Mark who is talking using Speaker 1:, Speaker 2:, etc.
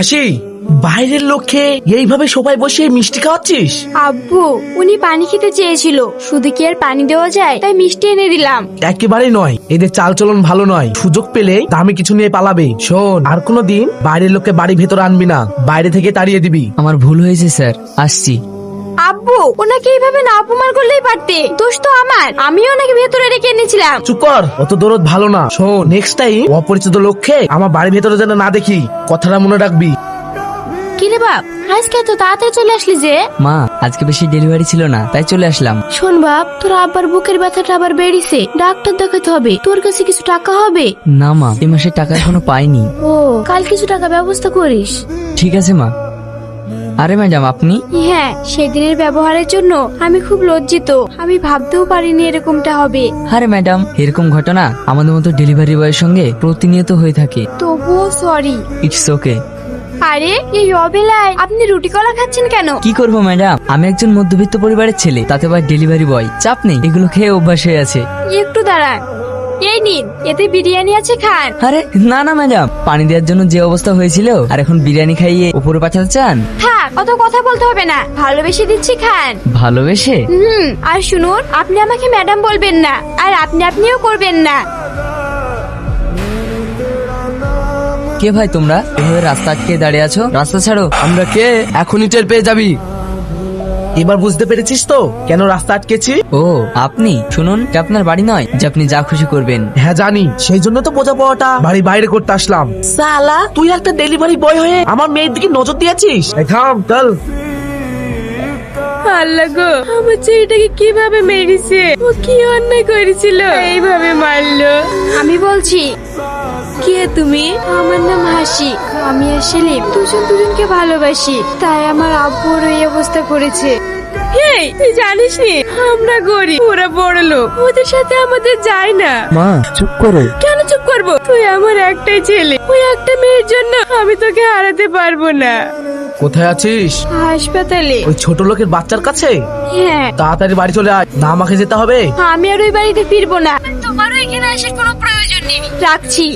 Speaker 1: হাসি, বাইরের লোককে এইভাবে সবাই বসে মিষ্টি খাওয়াচ্ছিস?
Speaker 2: আব্বু, উনি পানি খেতে চেয়েছিল, শুধু কি আর পানি দেওয়া যায়, তাই মিষ্টি এনে দিলাম।
Speaker 1: একেবারেই নয়, এদের চালচলন ভালো নয়। সুযোগ পেলে দামি কিছু নিয়ে পালাবে। শোন, আর কোনোদিন বাইরের লোককে বাড়ি ভেতর আনবি না, বাইরে থেকে তাড়িয়ে দিবি।
Speaker 3: আমার ভুল হয়েছে স্যার, আসছি।
Speaker 2: আব্বু, ওনাকে এইভাবে না অপমান করলেই পারতে, দোষ তো আমার, আমিও ওনাকে ভেতরে রেখে এনেছিলাম।
Speaker 1: চুপ কর, অত দরদ ভালো না। শোন, নেক্সট টাইম অপরিচিত লোককে আমার বাড়ির ভেতরে যেন না দেখি, কথাটা মনে রাখবি।
Speaker 2: কিরে বাপ, আজকে এত তাড়াতাড়ি চলে আসলি যে?
Speaker 3: মা, আজকে বেশি ডেলিভারি ছিল না, তাই চলে আসলাম।
Speaker 2: শোন বাপ, তোর আব্বার বুকের ব্যথাটা আবার বেড়েছে, ডাক্তার দেখাতে হবে। তোর কাছে কিছু টাকা হবে?
Speaker 3: না মা, এই মাসে টাকা এখনো পাইনি।
Speaker 2: ও, কাল কিছু টাকা ব্যবস্থা করিস।
Speaker 3: ঠিক আছে মা। আরে ম্যাডাম, আপনি?
Speaker 2: হ্যাঁ, সেদিনের ব্যবহারের জন্য আমি খুব লজ্জিত। আমি ভাবতেও পারিনি এরকমটা হবে।
Speaker 3: আরে ম্যাডাম, এরকম ঘটনা আমাদের মতো ডেলিভারি বয়ের সঙ্গে প্রতিনিয়ত হয়ে থাকে।
Speaker 2: তবুও সরি।
Speaker 3: It's okay.
Speaker 2: আরে, এই অবেলায় আপনি রুটি কলা খাচ্ছেন কেন?
Speaker 3: কি করবো ম্যাডাম, আমি একজন মধ্যবিত্ত পরিবারের ছেলে, তাতে আবার ডেলিভারি বয়। চাপ নেই, এগুলো খেয়ে অভ্যাস হয়ে আছে।
Speaker 2: একটু দাঁড়ান, এই নিন, এতে বিরিয়ানি আছে, খান।
Speaker 3: আরে না না ম্যাডাম, পানি দেওয়ার জন্য যে অবস্থা হয়েছিল, আর এখন বিরিয়ানি খাইয়ে উপরে পাঠাতে চান?
Speaker 2: থাক, অত কথা বলতে হবে না, ভালোবেসে দিচ্ছি, খান।
Speaker 3: ভালোবেসে?
Speaker 2: আর শুনুন, আপনি আমাকে ম্যাডাম বলবেন না, আর আপনিও করবেন না।
Speaker 3: কে ভাই তোমরা, এভাবে রাস্তা আটকে দাঁড়িয়ে আছো? রাস্তা ছাড়ো।
Speaker 1: আমরা কে এখনই টের পেয়ে যাবি। এবার বুঝতে পেরেছিস তো কেন রাস্তা আটকেছি?
Speaker 3: ও, আপনি শুনুন, এটা আপনার বাড়ি নয় যে আপনি যা খুশি করবেন।
Speaker 1: হ্যাঁ জানি, সেই জন্য তো বোঝা পাওয়াটা বাড়ি বাইরে করতে আসলাম। সালা, তুই একটা ডেলিভারি বয় হয়ে আমার মেয়ের দিকে নজর দিয়েছিস। এই থাম, চল।
Speaker 2: আল্লাহ গো, আমার ছেলেটাকে কিভাবে মেরেছে, ও কি অন্যায় করেছিল এইভাবে মারলো? আমি বলছি, কে তুমি? আমার নাম হাসি। আমি আর সেলিম দুজনকে ভালোবাসি, তাই আমার আব্বুর এই অবস্থা করেছে। হেই, তুই জানিস নি আমরা গরিব, ওরা বড় লোক, ওদের সাথে আমাদের যায় না।
Speaker 1: মা, চুপ করো।
Speaker 2: কেন চুপ করবো? তুই আমার একটাই ছেলে, ওই একটা মেয়ের জন্য আমি তোকে হারাতে পারবো না।
Speaker 1: কোথায় আছিস?
Speaker 2: হাসপাতালে।
Speaker 1: ওই ছোট লোকের বাচ্চার কাছে?
Speaker 2: হ্যাঁ।
Speaker 1: তাড়াতাড়ি বাড়ি চলে আয়, না আমাকে যেতে হবে।
Speaker 2: আমি আর ওই বাড়িতে ফিরবো না, তোমারও এখানে আসার কোনো প্রয়োজন নেই, রাখছি।